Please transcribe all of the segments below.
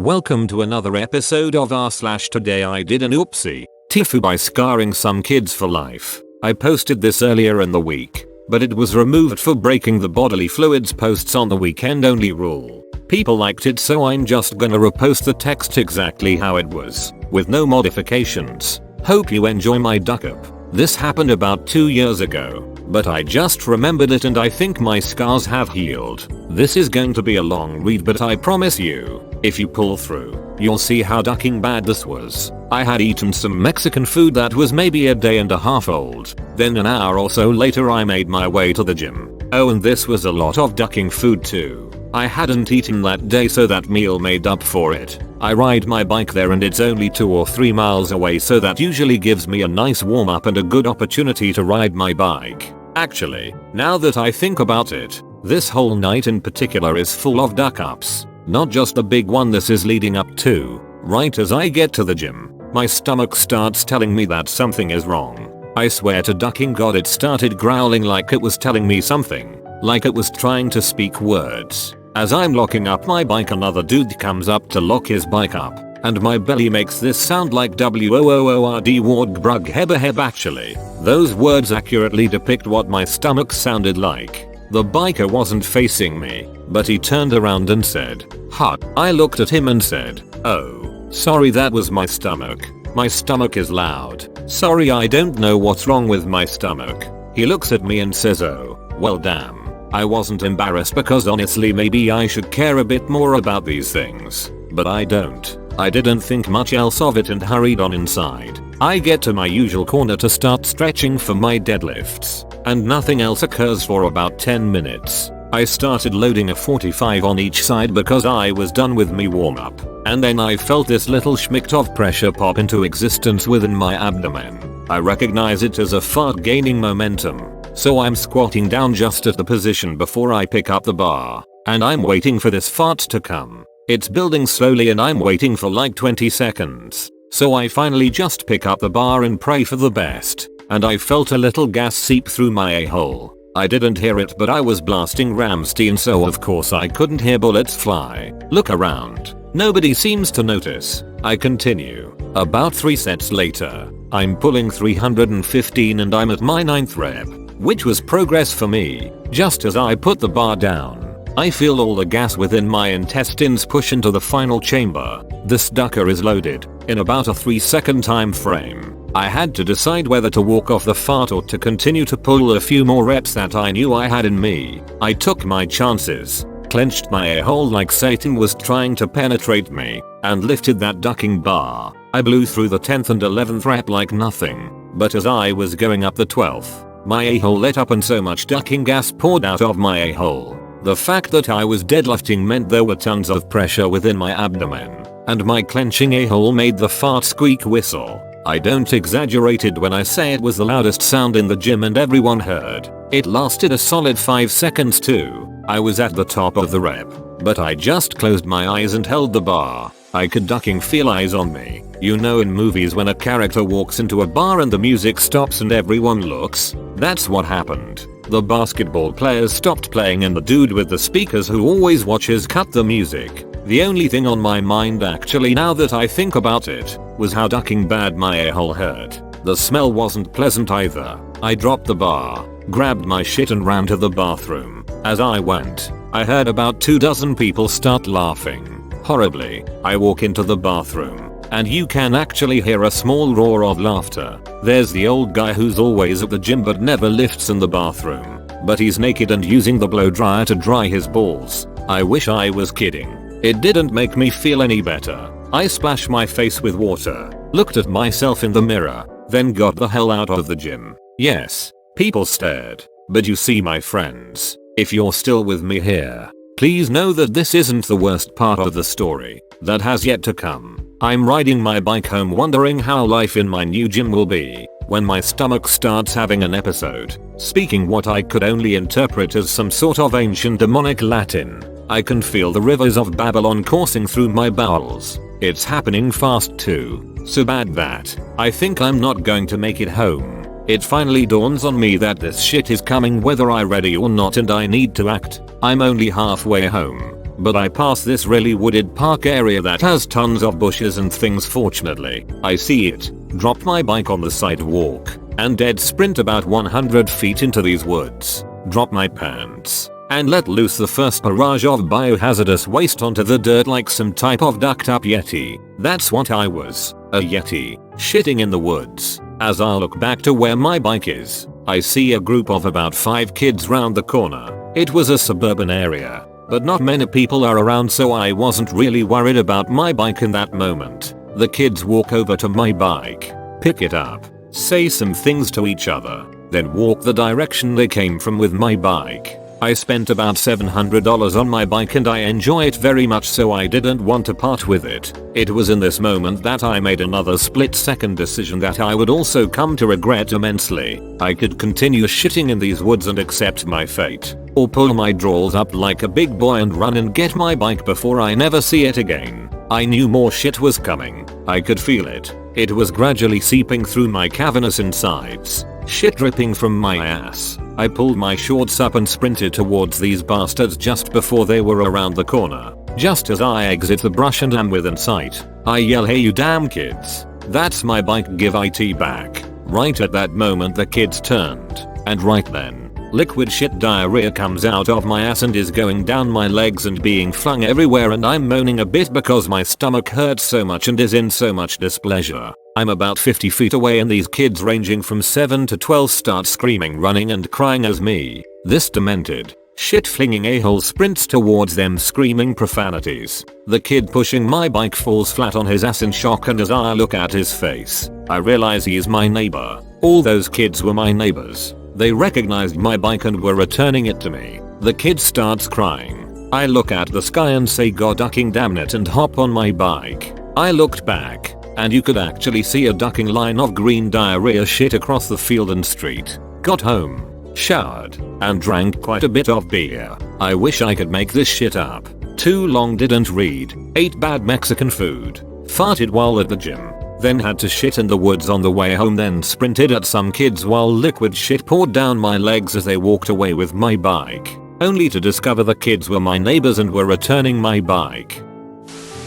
welcome to another episode of r/today I did an oopsie. Tifu by scarring some kids for life. I posted this earlier in the week, but it was removed for breaking the bodily fluids posts on the weekend only rule. People liked it, so I'm just gonna repost the text exactly how it was, with no modifications. Hope you enjoy my duck up. This happened about 2 years ago, but I just remembered it and I think my scars have healed. This is going to be a long read, but I promise you, if you pull through, you'll see how ducking bad this was. I had eaten some Mexican food that was maybe a day and a half old. Then an hour or so later I made my way to the gym. Oh, and this was a lot of ducking food too. I hadn't eaten that day, so that meal made up for it. I ride my bike there and it's only 2 or 3 miles away, so that usually gives me a nice warm up and a good opportunity to ride my bike. Actually, now that I think about it, this whole night in particular is full of duck ups. Not just the big one this is leading up to. Right as I get to the gym, my stomach starts telling me that something is wrong. I swear to ducking God, it started growling like it was telling me something. Like it was trying to speak words. As I'm locking up my bike, another dude comes up to lock his bike up, and my belly makes this sound like WOOORD ward brug heba heb. Actually, those words accurately depict what my stomach sounded like. The biker wasn't facing me, but he turned around and said, "Hut." I looked at him and said, "Oh, sorry, that was my stomach. My stomach is loud. Sorry, I don't know what's wrong with my stomach." He looks at me and says, "Oh, well damn." I wasn't embarrassed because honestly maybe I should care a bit more about these things, but I don't. I didn't think much else of it and hurried on inside. I get to my usual corner to start stretching for my deadlifts, and nothing else occurs for about 10 minutes. I started loading a 45 on each side because I was done with me warm up, and then I felt this little schmick of pressure pop into existence within my abdomen. I recognize it as a fart gaining momentum. So I'm squatting down just at the position before I pick up the bar, and I'm waiting for this fart to come. It's building slowly and I'm waiting for like 20 seconds. So I finally just pick up the bar and pray for the best, and I felt a little gas seep through my a-hole. I didn't hear it, but I was blasting Rammstein, so of course I couldn't hear bullets fly. Look around. Nobody seems to notice. I continue. About 3 sets later, I'm pulling 315 and I'm at my 9th rep, which was progress for me. Just as I put the bar down, I feel all the gas within my intestines push into the final chamber. This ducker is loaded in about a 3-second time frame. I had to decide whether to walk off the fart or to continue to pull a few more reps that I knew I had in me. I took my chances, clenched my a-hole like Satan was trying to penetrate me, and lifted that ducking bar. I blew through the 10th and 11th rep like nothing, but as I was going up the 12th, my a-hole lit up and so much ducking gas poured out of my a-hole. The fact that I was deadlifting meant there were tons of pressure within my abdomen, and my clenching a-hole made the fart squeak whistle. I don't exaggerate when I say it was the loudest sound in the gym and everyone heard. It lasted a solid 5 seconds too. I was at the top of the rep, but I just closed my eyes and held the bar. I could ducking feel eyes on me. You know in movies when a character walks into a bar and the music stops and everyone looks? That's what happened. The basketball players stopped playing and the dude with the speakers who always watches cut the music. The only thing on my mind actually now that I think about it, was how ducking bad my a-hole hurt. The smell wasn't pleasant either. I dropped the bar, grabbed my shit and ran to the bathroom. As I went, I heard about 2 dozen people start laughing. Horribly. I walk into the bathroom, and you can actually hear a small roar of laughter. There's the old guy who's always at the gym but never lifts in the bathroom, but he's naked and using the blow dryer to dry his balls. I wish I was kidding. It didn't make me feel any better. I splashed my face with water, looked at myself in the mirror, then got the hell out of the gym. Yes, people stared, but you see my friends, if you're still with me here, please know that this isn't the worst part of the story that has yet to come. I'm riding my bike home wondering how life in my new gym will be when my stomach starts having an episode, speaking what I could only interpret as some sort of ancient demonic Latin. I can feel the rivers of Babylon coursing through my bowels. It's happening fast too, so bad that I think I'm not going to make it home. It finally dawns on me that this shit is coming whether I'm ready or not and I need to act. I'm only halfway home. but I pass this really wooded park area that has tons of bushes and things. Fortunately, I see it, drop my bike on the sidewalk, and dead sprint about 100 feet into these woods, drop my pants, and let loose the first barrage of biohazardous waste onto the dirt like some type of ducked up yeti. That's what I was, a yeti, shitting in the woods. As I look back to where my bike is, I see a group of about 5 kids round the corner. It was a suburban area, but not many people are around, so I wasn't really worried about my bike in that moment. The kids walk over to my bike, pick it up, say some things to each other, then walk the direction they came from with my bike. I spent about $700 on my bike and I enjoy it very much, so I didn't want to part with it. It was in this moment that I made another split-second decision that I would also come to regret immensely. I could continue shitting in these woods and accept my fate, or pull my drawers up like a big boy and run and get my bike before I never see it again. I knew more shit was coming. I could feel it. It was gradually seeping through my cavernous insides, shit dripping from my ass. I pulled my shorts up and sprinted towards these bastards just before they were around the corner. Just as I exit the brush and am within sight, I yell, "Hey you damn kids, that's my bike, give it back." Right at that moment the kids turned, and right then, liquid shit diarrhea comes out of my ass and is going down my legs and being flung everywhere, and I'm moaning a bit because my stomach hurts so much and is in so much displeasure. I'm about 50 feet away and these kids ranging from 7 to 12 start screaming, running and crying as me, this demented, shit-flinging a-hole, sprints towards them screaming profanities. The kid pushing my bike falls flat on his ass in shock, and as I look at his face, I realize he is my neighbor. All those kids were my neighbors. They recognized my bike and were returning it to me. The kid starts crying. I look at the sky and say, "God ducking damn it," and hop on my bike. I looked back, and you could actually see a ducking line of green diarrhea shit across the field and street. Got home, showered, and drank quite a bit of beer. I wish I could make this shit up. Too long, didn't read, ate bad Mexican food, farted while at the gym, then had to shit in the woods on the way home, then sprinted at some kids while liquid shit poured down my legs as they walked away with my bike, only to discover the kids were my neighbors and were returning my bike.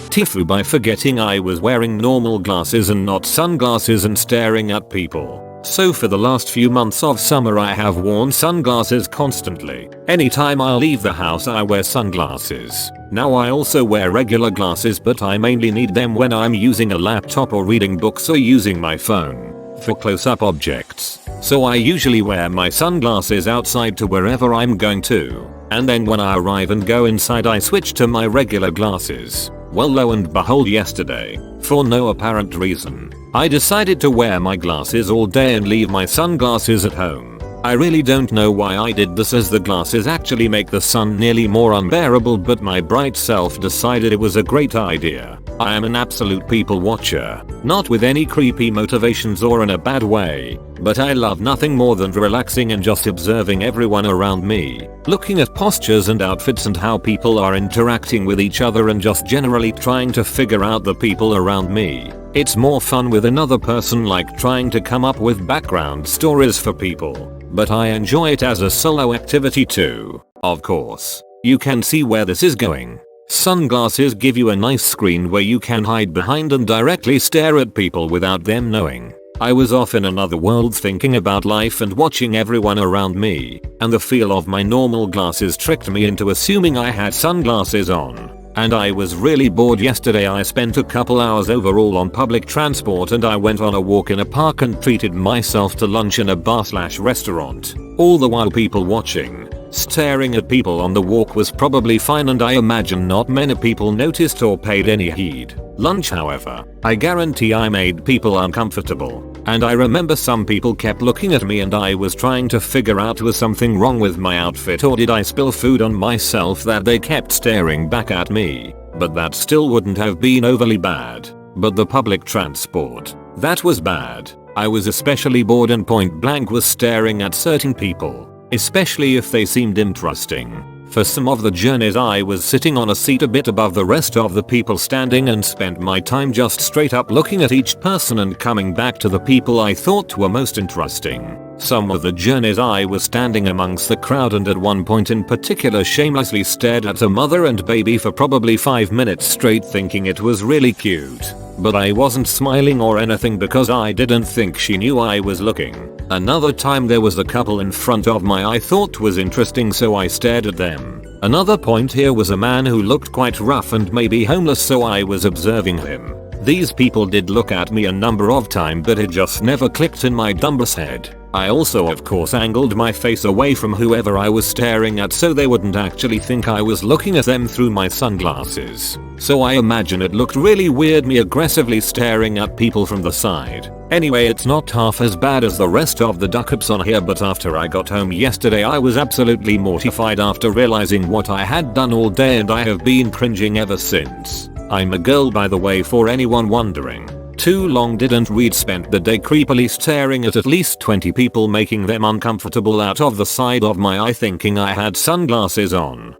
Tifu by forgetting I was wearing normal glasses and not sunglasses and staring at people. So for the last few months of summer I have worn sunglasses constantly. Anytime I leave the house I wear sunglasses. Now I also wear regular glasses, but I mainly need them when I'm using a laptop or reading books or using my phone for close-up objects. So I usually wear my sunglasses outside to wherever I'm going to, and then when I arrive and go inside I switch to my regular glasses. Well, lo and behold, yesterday, for no apparent reason, I decided to wear my glasses all day and leave my sunglasses at home. I really don't know why I did this, as the glasses actually make the sun nearly more unbearable, but my bright self decided it was a great idea. I am an absolute people watcher, not with any creepy motivations or in a bad way, but I love nothing more than relaxing and just observing everyone around me, looking at postures and outfits and how people are interacting with each other, and just generally trying to figure out the people around me. It's more fun with another person, like trying to come up with background stories for people, but I enjoy it as a solo activity too. Of course, you can see where this is going. Sunglasses give you a nice screen where you can hide behind and directly stare at people without them knowing. I was off in another world thinking about life and watching everyone around me, and the feel of my normal glasses tricked me into assuming I had sunglasses on. And I was really bored yesterday. I spent a couple hours overall on public transport, and I went on a walk in a park and treated myself to lunch in a bar/restaurant. All the while people watching. Staring at people on the walk was probably fine, and I imagine not many people noticed or paid any heed. Lunch, however, I guarantee I made people uncomfortable. And I remember some people kept looking at me, and I was trying to figure out, was something wrong with my outfit or did I spill food on myself that they kept staring back at me. But that still wouldn't have been overly bad. But the public transport, that was bad. I was especially bored and point blank was staring at certain people, especially if they seemed interesting. For some of the journeys I was sitting on a seat a bit above the rest of the people standing and spent my time just straight up looking at each person and coming back to the people I thought were most interesting. Some of the journeys I was standing amongst the crowd and at one point in particular shamelessly stared at a mother and baby for probably 5 minutes straight thinking it was really cute. But I wasn't smiling or anything because I didn't think she knew I was looking. Another time there was a couple in front of my I thought was interesting so I stared at them. Another point here was a man who looked quite rough and maybe homeless so I was observing him. These people did look at me a number of times but it just never clicked in my dumbass head. I also of course angled my face away from whoever I was staring at so they wouldn't actually think I was looking at them through my sunglasses. So I imagine it looked really weird me aggressively staring at people from the side. Anyway, it's not half as bad as the rest of the duck-ups on here, but after I got home yesterday I was absolutely mortified after realizing what I had done all day and I have been cringing ever since. I'm a girl by the way for anyone wondering. Too long didn't read spent the day creepily staring at least 20 people making them uncomfortable out of the side of my eye thinking I had sunglasses on.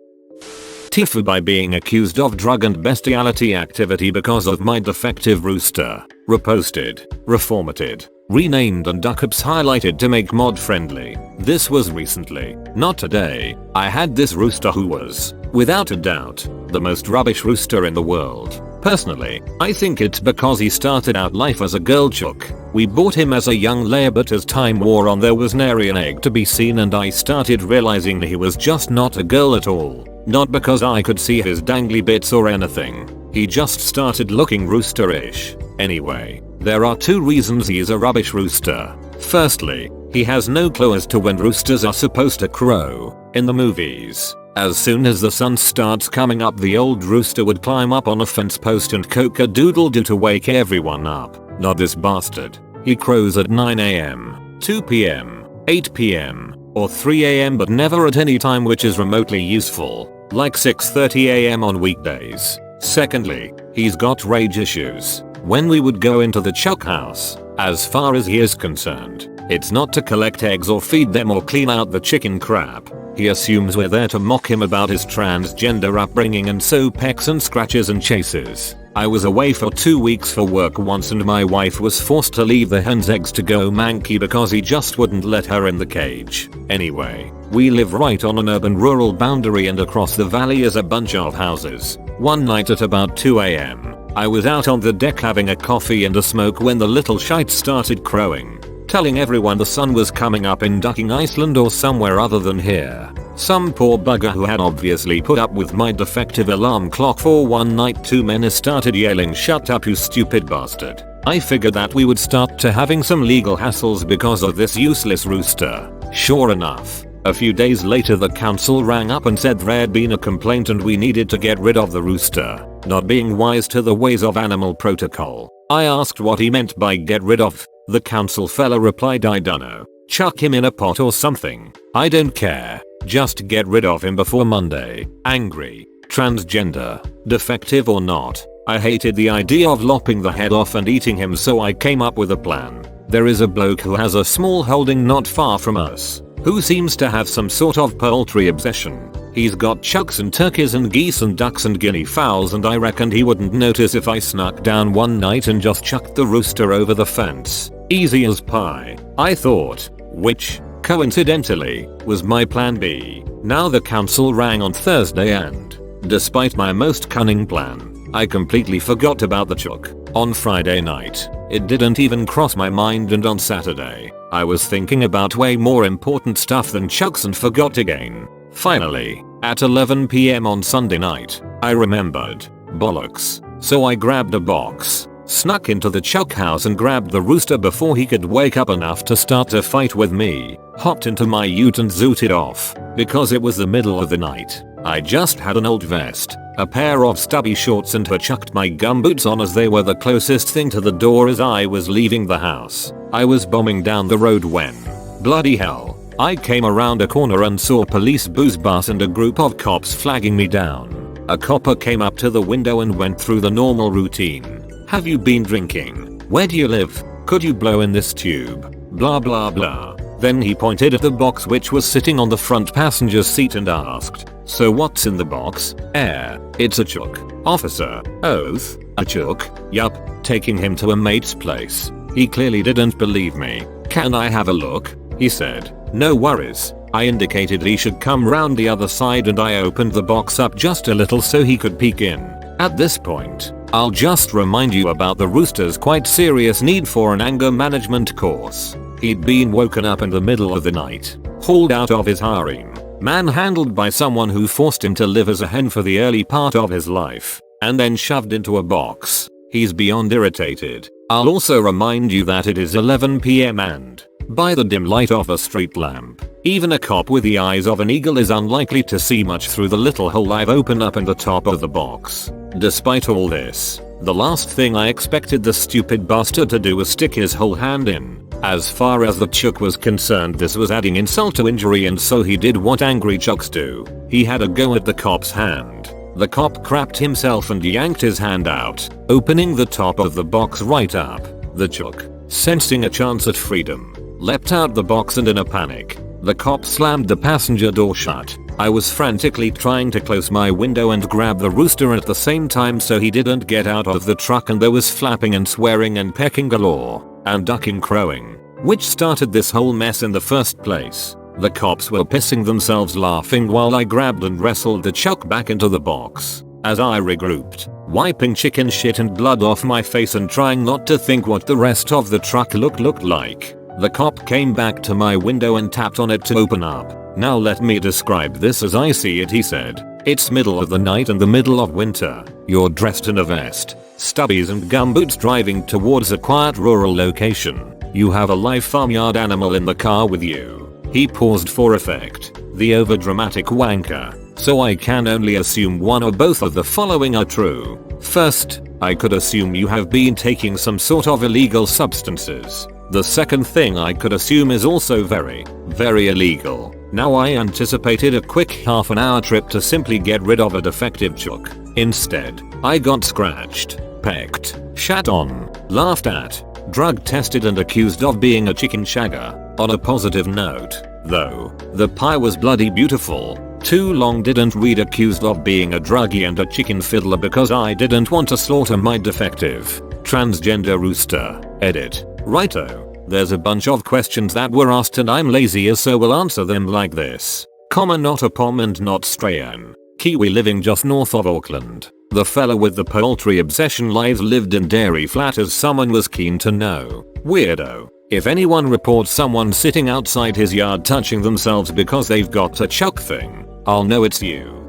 Tifu by being accused of drug and bestiality activity because of my defective rooster. Reposted, reformatted, renamed and duck-ups highlighted to make mod friendly. This was recently, not today. I had this rooster who was, without a doubt, the most rubbish rooster in the world. Personally, I think it's because he started out life as a girl chook. We bought him as a young layer but as time wore on there was nary an egg to be seen and I started realizing he was just not a girl at all. Not because I could see his dangly bits or anything. He just started looking roosterish. Anyway, there are 2 reasons he's a rubbish rooster. Firstly, he has no clue as to when roosters are supposed to crow. In the movies, as soon as the sun starts coming up the old rooster would climb up on a fence post and cock-a-doodle-doo to wake everyone up. Not this bastard. He crows at 9 AM, 2 PM, 8 PM, or 3 AM but never at any time which is remotely useful, like 6:30 AM on weekdays. Secondly, he's got rage issues. When we would go into the chuck house, as far as he is concerned, it's not to collect eggs or feed them or clean out the chicken crap. He assumes we're there to mock him about his transgender upbringing and so pecks and scratches and chases. I was away for 2 weeks for work once and my wife was forced to leave the hen's eggs to go manky because he just wouldn't let her in the cage. Anyway, we live right on an urban-rural boundary and across the valley is a bunch of houses. One night at about 2 AM, I was out on the deck having a coffee and a smoke when the little shite started crowing, telling everyone the sun was coming up in Ducking Iceland or somewhere other than here. Some poor bugger who had obviously put up with my defective alarm clock for one night too many started yelling "Shut up you stupid bastard." I figured that we would start to having some legal hassles because of this useless rooster. Sure enough, a few days later the council rang up and said there'd been a complaint and we needed to get rid of the rooster. Not being wise to the ways of animal protocol, I asked what he meant by get rid of. The council fella replied, "I dunno. Chuck him in a pot or something. I don't care. Just get rid of him before Monday." Angry, transgender, defective or not, I hated the idea of lopping the head off and eating him so I came up with a plan. There is a bloke who has a small holding not far from us, who seems to have some sort of poultry obsession. He's got chucks and turkeys and geese and ducks and guinea fowls and I reckoned he wouldn't notice if I snuck down one night and just chucked the rooster over the fence. Easy as pie, I thought, which, coincidentally, was my plan B. Now the council rang on Thursday and, despite my most cunning plan, I completely forgot about the chuck. On Friday night, it didn't even cross my mind and on Saturday, I was thinking about way more important stuff than chucks and forgot again. Finally, at 11 PM on Sunday night, I remembered. Bollocks. So I grabbed a box, snuck into the chuck house and grabbed the rooster before he could wake up enough to start a fight with me, hopped into my ute and zooted off. Because it was the middle of the night, I just had an old vest, a pair of stubby shorts and chucked my gumboots on as they were the closest thing to the door as I was leaving the house. I was bombing down the road when, bloody hell, I came around a corner and saw police booze bus and a group of cops flagging me down. A copper came up to the window and went through the normal routine. "Have you been drinking? Where do you live? Could you blow in this tube? Blah blah blah." Then he pointed at the box which was sitting on the front passenger seat and asked, "So what's in the box?" "Air. It's a chook, officer." "Oath? A chook?" "Yup." Taking him to a mate's place. He clearly didn't believe me. "Can I have a look?" he said. No worries. I indicated he should come round the other side and I opened the box up just a little so he could peek in. At this point, I'll just remind you about the rooster's quite serious need for an anger management course. He'd been woken up in the middle of the night, hauled out of his harem, manhandled by someone who forced him to live as a hen for the early part of his life, and then shoved into a box. He's beyond irritated. I'll also remind you that it is 11 PM and, by the dim light of a street lamp, even a cop with the eyes of an eagle is unlikely to see much through the little hole I've opened up in the top of the box. Despite all this, the last thing I expected the stupid bastard to do was stick his whole hand in. As far as the chook was concerned, this was adding insult to injury, and so he did what angry chooks do. He had a go at the cop's hand. The cop crapped himself and yanked his hand out, opening the top of the box right up. The chook, sensing a chance at freedom, leapt out the box and in a panic, the cop slammed the passenger door shut. I was frantically trying to close my window and grab the rooster at the same time so he didn't get out of the truck, and there was flapping and swearing and pecking galore, and ducking crowing, which started this whole mess in the first place. The cops were pissing themselves laughing while I grabbed and wrestled the chook back into the box. As I regrouped, wiping chicken shit and blood off my face and trying not to think what the rest of the truck looked like, the cop came back to my window and tapped on it to open up. Now let me describe this as I see it, he said. It's middle of the night and the middle of winter. You're dressed in a vest, stubbies and gumboots driving towards a quiet rural location. You have a live farmyard animal in the car with you. He paused for effect. The overdramatic wanker. So I can only assume one or both of the following are true. First, I could assume you have been taking some sort of illegal substances. The second thing I could assume is also very, very illegal. Now I anticipated a quick half an hour trip to simply get rid of a defective chook. Instead, I got scratched, pecked, shat on, laughed at, drug tested and accused of being a chicken shagger. On a positive note, though, the pie was bloody beautiful. Too long didn't read accused of being a druggie and a chicken fiddler because I didn't want to slaughter my defective transgender rooster. Edit. Righto. There's a bunch of questions that were asked and I'm lazier, so we'll answer them like this. Not a pom and not strayan. Kiwi living just north of Auckland. The fella with the poultry obsession lives lived in dairy flat as someone was keen to know. Weirdo. If anyone reports someone sitting outside his yard touching themselves because they've got a chook thing, I'll know it's you.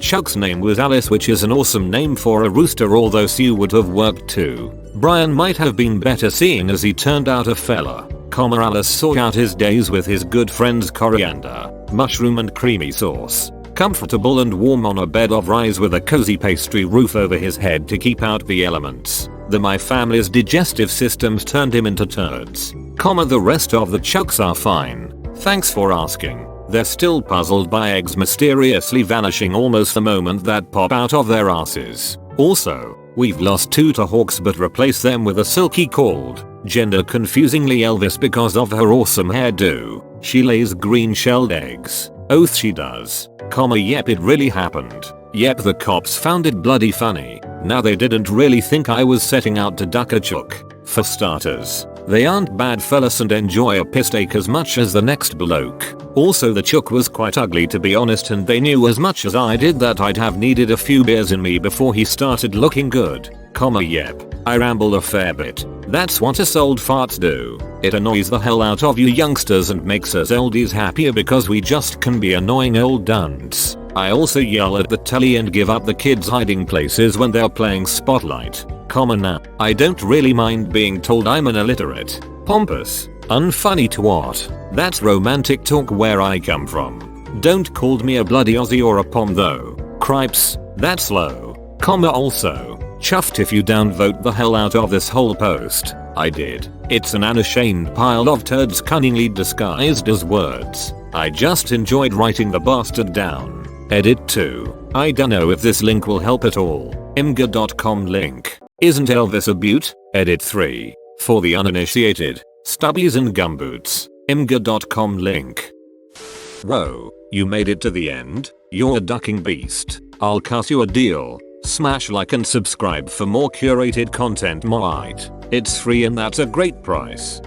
Chook's name was Alice, which is an awesome name for a rooster, although Sue would have worked too. Brian might have been better seeing as he turned out a fella. Alice saw out his days with his good friends coriander, mushroom and creamy sauce. Comfortable and warm on a bed of rice with a cozy pastry roof over his head to keep out the elements. My family's digestive systems turned him into turds. The rest of the chooks are fine. Thanks for asking. They're still puzzled by eggs mysteriously vanishing almost the moment that pop out of their asses. Also, we've lost 2 to hawks but replaced them with a silky called, gender confusingly Elvis because of her awesome hairdo. She lays green shelled eggs. Oath she does. Yep, it really happened. Yep, the cops found it bloody funny. Now they didn't really think I was setting out to duck a chook. For starters, they aren't bad fellas and enjoy a piss take as much as the next bloke. Also, the chook was quite ugly to be honest, and they knew as much as I did that I'd have needed a few beers in me before he started looking good. Yep, I ramble a fair bit. That's what us old farts do. It annoys the hell out of you youngsters and makes us oldies happier because we just can be annoying old dunts. I also yell at the telly and give up the kids' hiding places when they're playing Spotlight. Now, I don't really mind being told I'm an illiterate, pompous, unfunny twat. That's romantic talk where I come from. Don't call me a bloody Aussie or a pom though. Cripes, that's low. Also, chuffed if you downvote the hell out of this whole post. I did. It's an unashamed pile of turds cunningly disguised as words. I just enjoyed writing the bastard down. Edit 2. I dunno if this link will help at all. imgur.com link. Isn't Elvis a beaut? Edit 3. For the uninitiated, stubbies and gumboots. imgur.com link. Bro, you made it to the end? You're a ducking beast. I'll cut you a deal. Smash like and subscribe for more curated content. It's free and that's a great price.